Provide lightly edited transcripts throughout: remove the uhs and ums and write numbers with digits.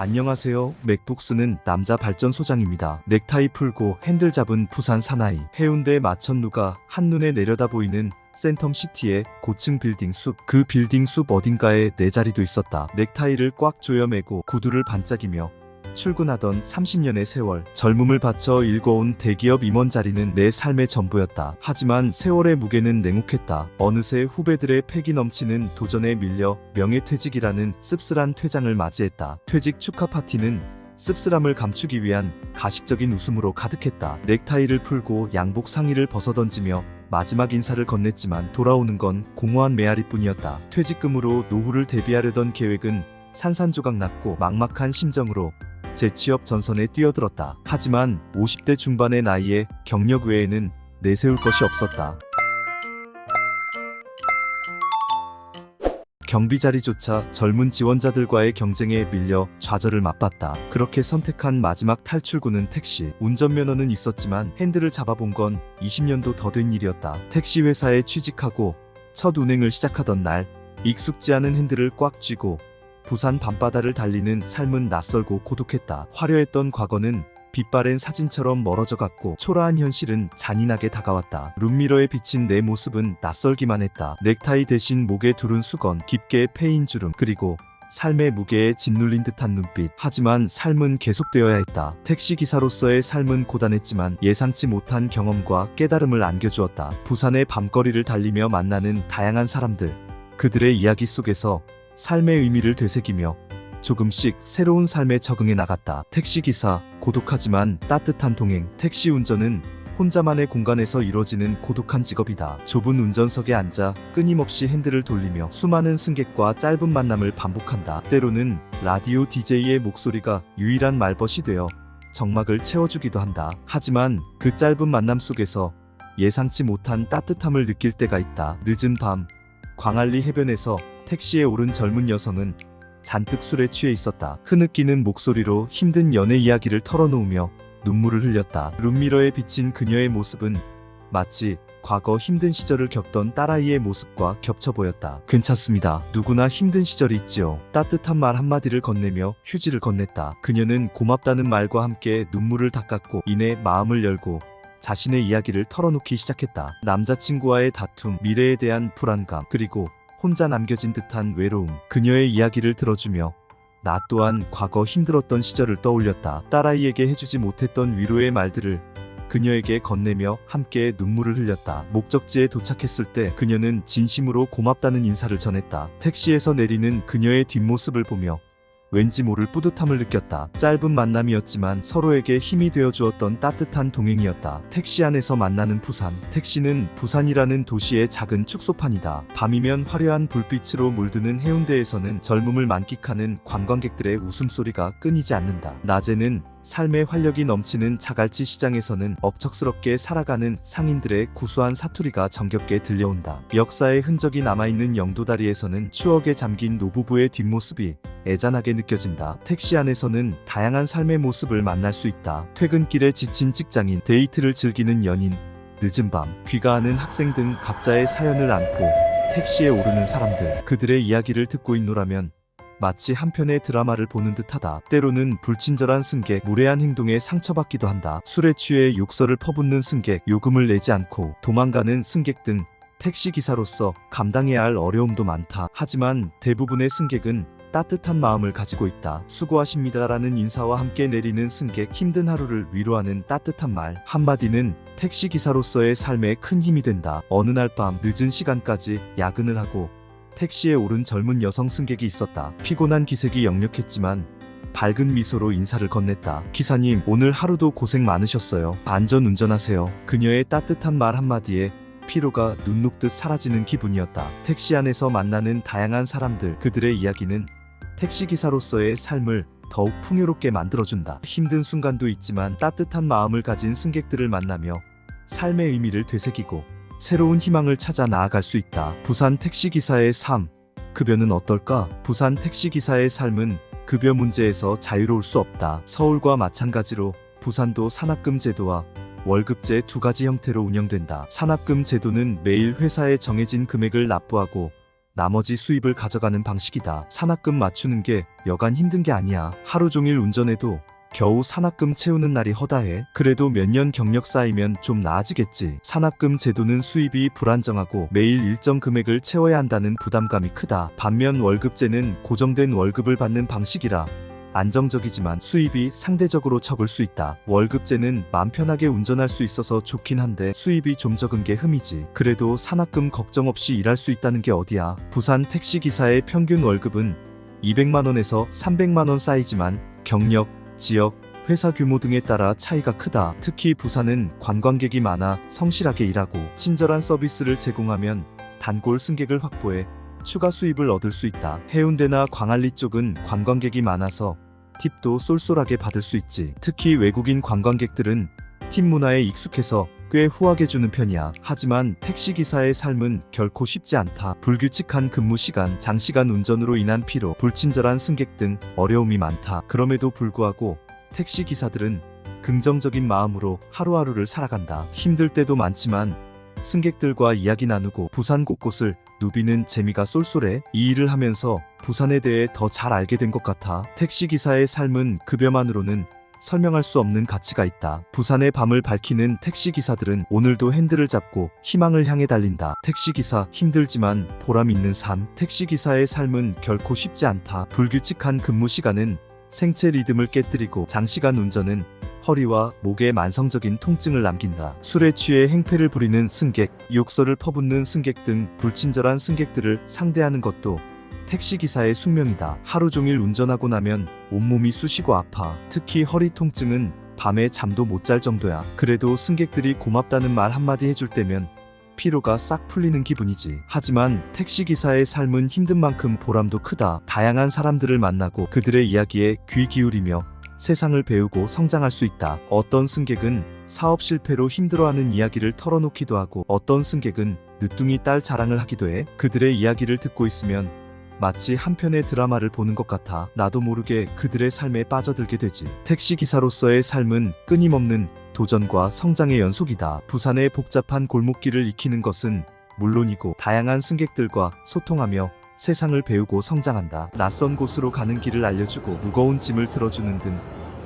안녕하세요. 맥북 쓰는 남자 발전소장입니다. 넥타이 풀고 핸들 잡은 부산 사나이. 해운대 마천루가 한눈에 내려다 보이는 센텀시티의 고층 빌딩 숲. 그 빌딩 숲 어딘가에 내 자리도 있었다. 넥타이를 꽉 조여매고 구두를 반짝이며 출근하던 30년의 세월. 젊음을 바쳐 일궈온 대기업 임원 자리는 내 삶의 전부였다. 하지만 세월의 무게는 냉혹했다. 어느새 후배들의 패기 넘치는 도전에 밀려 명예퇴직이라는 씁쓸한 퇴장을 맞이했다. 퇴직 축하 파티는 씁쓸함을 감추기 위한 가식적인 웃음으로 가득했다. 넥타이를 풀고 양복 상의를 벗어던지며 마지막 인사를 건넸지만 돌아오는 건 공허한 메아리뿐이었다. 퇴직금으로 노후를 대비하려던 계획은 산산조각 났고 막막한 심정으로 재취업 전선에 뛰어들었다. 하지만 50대 중반의 나이에 경력 외에는 내세울 것이 없었다. 경비 자리조차 젊은 지원자들과의 경쟁에 밀려 좌절을 맛봤다. 그렇게 선택한 마지막 탈출구는 택시. 운전면허는 있었지만 핸들을 잡아본 건 20년도 더 된 일이었다. 택시 회사에 취직하고 첫 운행을 시작하던 날, 익숙지 않은 핸들을 꽉 쥐고 부산 밤바다를 달리는 삶은 낯설고 고독했다. 화려했던 과거는 빛바랜 사진처럼 멀어져 갔고 초라한 현실은 잔인하게 다가왔다. 룸미러에 비친 내 모습은 낯설기만 했다. 넥타이 대신 목에 두른 수건, 깊게 패인 주름, 그리고 삶의 무게에 짓눌린 듯한 눈빛. 하지만 삶은 계속되어야 했다. 택시기사로서의 삶은 고단했지만 예상치 못한 경험과 깨달음을 안겨주었다. 부산의 밤거리를 달리며 만나는 다양한 사람들. 그들의 이야기 속에서 삶의 의미를 되새기며 조금씩 새로운 삶에 적응해 나갔다. 택시기사, 고독하지만 따뜻한 동행. 택시 운전은 혼자만의 공간에서 이루어지는 고독한 직업이다. 좁은 운전석에 앉아 끊임없이 핸들을 돌리며 수많은 승객과 짧은 만남을 반복한다. 때로는 라디오 DJ의 목소리가 유일한 말벗이 되어 정막을 채워주기도 한다. 하지만 그 짧은 만남 속에서 예상치 못한 따뜻함을 느낄 때가 있다. 늦은 밤, 광안리 해변에서 택시에 오른 젊은 여성은 잔뜩 술에 취해 있었다. 흐느끼는 목소리로 힘든 연애 이야기를 털어놓으며 눈물을 흘렸다. 룸미러에 비친 그녀의 모습은 마치 과거 힘든 시절을 겪던 딸아이의 모습과 겹쳐 보였다. 괜찮습니다. 누구나 힘든 시절이 있지요. 따뜻한 말 한마디를 건네며 휴지를 건넸다. 그녀는 고맙다는 말과 함께 눈물을 닦았고 이내 마음을 열고 자신의 이야기를 털어놓기 시작했다. 남자친구와의 다툼, 미래에 대한 불안감, 그리고 혼자 남겨진 듯한 외로움. 그녀의 이야기를 들어주며 나 또한 과거 힘들었던 시절을 떠올렸다. 딸아이에게 해주지 못했던 위로의 말들을 그녀에게 건네며 함께 눈물을 흘렸다. 목적지에 도착했을 때 그녀는 진심으로 고맙다는 인사를 전했다. 택시에서 내리는 그녀의 뒷모습을 보며 왠지 모를 뿌듯함을 느꼈다. 짧은 만남이었지만 서로에게 힘이 되어 주었던 따뜻한 동행이었다. 택시 안에서 만나는 부산. 택시는 부산이라는 도시의 작은 축소판이다. 밤이면 화려한 불빛으로 물드는 해운대에서는 젊음을 만끽하는 관광객들의 웃음소리가 끊이지 않는다. 낮에는 삶의 활력이 넘치는 자갈치 시장에서는 억척스럽게 살아가는 상인들의 구수한 사투리가 정겹게 들려온다. 역사의 흔적이 남아있는 영도다리에서는 추억에 잠긴 노부부의 뒷모습이 애잔하게 느껴진다. 택시 안에서는 다양한 삶의 모습을 만날 수 있다. 퇴근길에 지친 직장인, 데이트를 즐기는 연인, 늦은 밤, 귀가하는 학생 등 각자의 사연을 안고 택시에 오르는 사람들. 그들의 이야기를 듣고 있노라면 마치 한편의 드라마를 보는 듯하다. 때로는 불친절한 승객, 무례한 행동에 상처받기도 한다. 술에 취해 욕설을 퍼붓는 승객, 요금을 내지 않고 도망가는 승객 등 택시기사로서 감당해야 할 어려움도 많다. 하지만 대부분의 승객은 따뜻한 마음을 가지고 있다. 수고하십니다라는 인사와 함께 내리는 승객, 힘든 하루를 위로하는 따뜻한 말 한마디는 택시기사로서의 삶에 큰 힘이 된다. 어느 날 밤 늦은 시간까지 야근을 하고 택시에 오른 젊은 여성 승객이 있었다. 피곤한 기색이 역력했지만 밝은 미소로 인사를 건넸다. 기사님, 오늘 하루도 고생 많으셨어요. 안전 운전하세요. 그녀의 따뜻한 말 한마디에 피로가 눈 녹듯 사라지는 기분이었다. 택시 안에서 만나는 다양한 사람들, 그들의 이야기는 택시기사로서의 삶을 더욱 풍요롭게 만들어준다. 힘든 순간도 있지만 따뜻한 마음을 가진 승객들을 만나며 삶의 의미를 되새기고 새로운 희망을 찾아 나아갈 수 있다. 부산 택시기사의 삶, 급여는 어떨까? 부산 택시기사의 삶은 급여 문제에서 자유로울 수 없다. 서울과 마찬가지로 부산도 산학금 제도와 월급제 두 가지 형태로 운영된다. 산학금 제도는 매일 회사에 정해진 금액을 납부하고 나머지 수입을 가져가는 방식이다. 산학금 맞추는 게 여간 힘든 게 아니야. 하루 종일 운전해도 겨우 산학금 채우는 날이 허다해. 그래도 몇 년 경력 쌓이면 좀 나아지겠지. 산학금 제도는 수입이 불안정하고 매일 일정 금액을 채워야 한다는 부담감이 크다. 반면 월급제는 고정된 월급을 받는 방식이라 안정적이지만 수입이 상대적으로 적을 수 있다. 월급제는 맘 편하게 운전할 수 있어서 좋긴 한데 수입이 좀 적은 게 흠이지. 그래도 산학금 걱정 없이 일할 수 있다는 게 어디야. 부산 택시기사의 평균 월급은 200만원에서 300만원 사이지만 경력, 지역, 회사 규모 등에 따라 차이가 크다. 특히 부산은 관광객이 많아 성실하게 일하고 친절한 서비스를 제공하면 단골 승객을 확보해 추가 수입을 얻을 수 있다. 해운대나 광안리 쪽은 관광객이 많아서 팁도 쏠쏠하게 받을 수 있지. 특히 외국인 관광객들은 팁 문화에 익숙해서 꽤 후하게 주는 편이야. 하지만 택시기사의 삶은 결코 쉽지 않다. 불규칙한 근무 시간, 장시간 운전으로 인한 피로, 불친절한 승객 등 어려움이 많다. 그럼에도 불구하고 택시기사들은 긍정적인 마음으로 하루하루를 살아간다. 힘들 때도 많지만 승객들과 이야기 나누고 부산 곳곳을 누비는 재미가 쏠쏠해. 이 일을 하면서 부산에 대해 더 잘 알게 된 것 같아. 택시기사의 삶은 급여만으로는 설명할 수 없는 가치가 있다. 부산의 밤을 밝히는 택시기사들은 오늘도 핸들을 잡고 희망을 향해 달린다. 택시기사, 힘들지만 보람 있는 삶. 택시기사의 삶은 결코 쉽지 않다. 불규칙한 근무 시간은 생체 리듬을 깨뜨리고 장시간 운전은 허리와 목에 만성적인 통증을 남긴다. 술에 취해 행패를 부리는 승객, 욕설을 퍼붓는 승객 등 불친절한 승객들을 상대하는 것도 택시기사의 숙명이다. 하루 종일 운전하고 나면 온몸이 쑤시고 아파. 특히 허리 통증은 밤에 잠도 못 잘 정도야. 그래도 승객들이 고맙다는 말 한마디 해줄 때면 피로가 싹 풀리는 기분이지. 하지만 택시기사의 삶은 힘든 만큼 보람도 크다. 다양한 사람들을 만나고 그들의 이야기에 귀 기울이며 세상을 배우고 성장할 수 있다. 어떤 승객은 사업 실패로 힘들어하는 이야기를 털어놓기도 하고 어떤 승객은 늦둥이 딸 자랑을 하기도 해. 그들의 이야기를 듣고 있으면 마치 한편의 드라마를 보는 것 같아. 나도 모르게 그들의 삶에 빠져들게 되지. 택시기사로서의 삶은 끊임없는 도전과 성장의 연속이다. 부산의 복잡한 골목길을 익히는 것은 물론이고 다양한 승객들과 소통하며 세상을 배우고 성장한다. 낯선 곳으로 가는 길을 알려주고 무거운 짐을 들어주는 등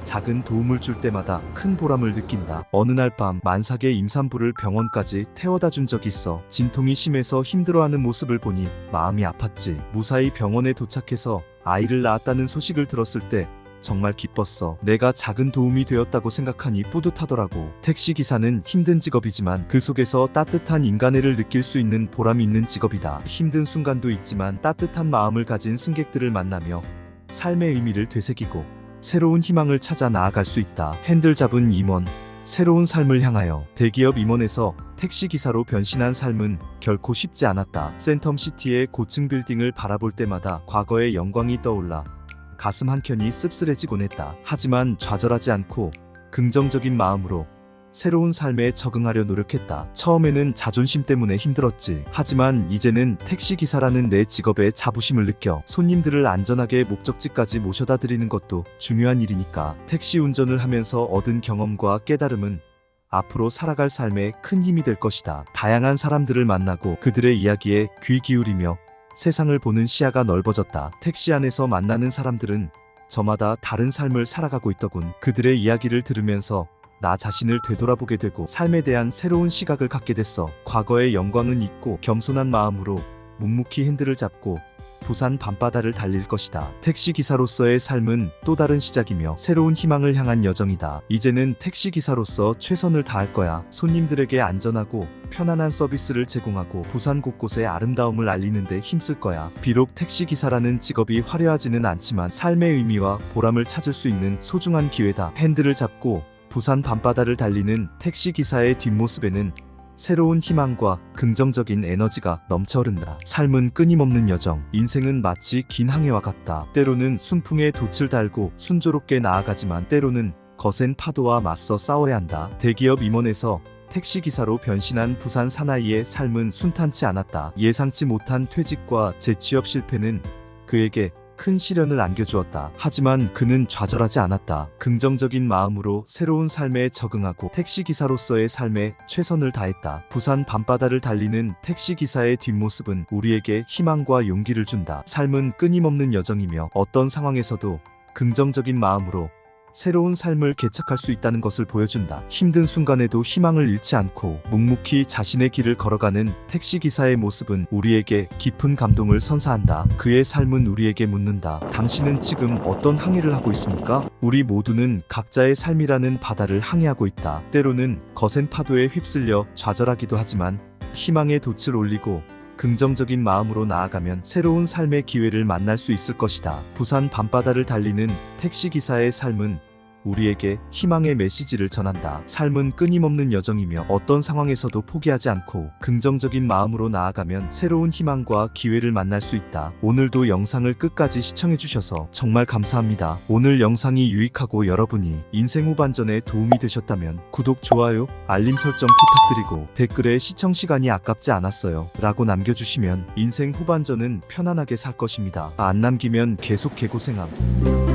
작은 도움을 줄 때마다 큰 보람을 느낀다. 어느 날 밤 만삭의 임산부를 병원까지 태워다 준 적이 있어. 진통이 심해서 힘들어하는 모습을 보니 마음이 아팠지. 무사히 병원에 도착해서 아이를 낳았다는 소식을 들었을 때 정말 기뻤어. 내가 작은 도움이 되었다고 생각하니 뿌듯하더라고. 택시기사는 힘든 직업이지만 그 속에서 따뜻한 인간애를 느낄 수 있는 보람이 있는 직업이다. 힘든 순간도 있지만 따뜻한 마음을 가진 승객들을 만나며 삶의 의미를 되새기고 새로운 희망을 찾아 나아갈 수 있다. 핸들 잡은 임원, 새로운 삶을 향하여. 대기업 임원에서 택시기사로 변신한 삶은 결코 쉽지 않았다. 센텀시티의 고층 빌딩을 바라볼 때마다 과거의 영광이 떠올라 가슴 한켠이 씁쓸해지곤 했다. 하지만 좌절하지 않고 긍정적인 마음으로 새로운 삶에 적응하려 노력했다. 처음에는 자존심 때문에 힘들었지. 하지만 이제는 택시기사라는 내 직업에 자부심을 느껴. 손님들을 안전하게 목적지까지 모셔다 드리는 것도 중요한 일이니까. 택시 운전을 하면서 얻은 경험과 깨달음은 앞으로 살아갈 삶에 큰 힘이 될 것이다. 다양한 사람들을 만나고 그들의 이야기에 귀 기울이며 세상을 보는 시야가 넓어졌다. 택시 안에서 만나는 사람들은 저마다 다른 삶을 살아가고 있더군. 그들의 이야기를 들으면서 나 자신을 되돌아보게 되고 삶에 대한 새로운 시각을 갖게 됐어. 과거의 영광은 잊고 겸손한 마음으로 묵묵히 핸들을 잡고 부산 밤바다를 달릴 것이다. 택시기사로서의 삶은 또 다른 시작이며 새로운 희망을 향한 여정이다. 이제는 택시기사로서 최선을 다할 거야. 손님들에게 안전하고 편안한 서비스를 제공하고 부산 곳곳의 아름다움을 알리는 데 힘쓸 거야. 비록 택시기사라는 직업이 화려하지는 않지만 삶의 의미와 보람을 찾을 수 있는 소중한 기회다. 핸들을 잡고 부산 밤바다를 달리는 택시기사의 뒷모습에는 새로운 희망과 긍정적인 에너지가 넘쳐흐른다. 삶은 끊임없는 여정, 인생은 마치 긴 항해와 같다. 때로는 순풍에 돛을 달고 순조롭게 나아가지만 때로는 거센 파도와 맞서 싸워야 한다. 대기업 임원에서 택시기사로 변신한 부산 사나이의 삶은 순탄치 않았다. 예상치 못한 퇴직과 재취업 실패는 그에게 큰 시련을 안겨주었다. 하지만 그는 좌절하지 않았다. 긍정적인 마음으로 새로운 삶에 적응하고 택시기사로서의 삶에 최선을 다했다. 부산 밤바다를 달리는 택시기사의 뒷모습은 우리에게 희망과 용기를 준다. 삶은 끊임없는 여정이며 어떤 상황에서도 긍정적인 마음으로 새로운 삶을 개척할 수 있다는 것을 보여준다. 힘든 순간에도 희망을 잃지 않고 묵묵히 자신의 길을 걸어가는 택시기사의 모습은 우리에게 깊은 감동을 선사한다. 그의 삶은 우리에게 묻는다. 당신은 지금 어떤 항해를 하고 있습니까? 우리 모두는 각자의 삶이라는 바다를 항해하고 있다. 때로는 거센 파도에 휩쓸려 좌절하기도 하지만 희망의 돛을 올리고 긍정적인 마음으로 나아가면 새로운 삶의 기회를 만날 수 있을 것이다. 부산 밤바다를 달리는 택시기사의 삶은 우리에게 희망의 메시지를 전한다. 삶은 끊임없는 여정이며 어떤 상황에서도 포기하지 않고 긍정적인 마음으로 나아가면 새로운 희망과 기회를 만날 수 있다. 오늘도 영상을 끝까지 시청해주셔서 정말 감사합니다. 오늘 영상이 유익하고 여러분이 인생 후반전에 도움이 되셨다면 구독, 좋아요, 알림 설정 부탁드리고 댓글에 시청 시간이 아깝지 않았어요 라고 남겨주시면 인생 후반전은 편안하게 살 것입니다. 안 남기면 계속 개고생함.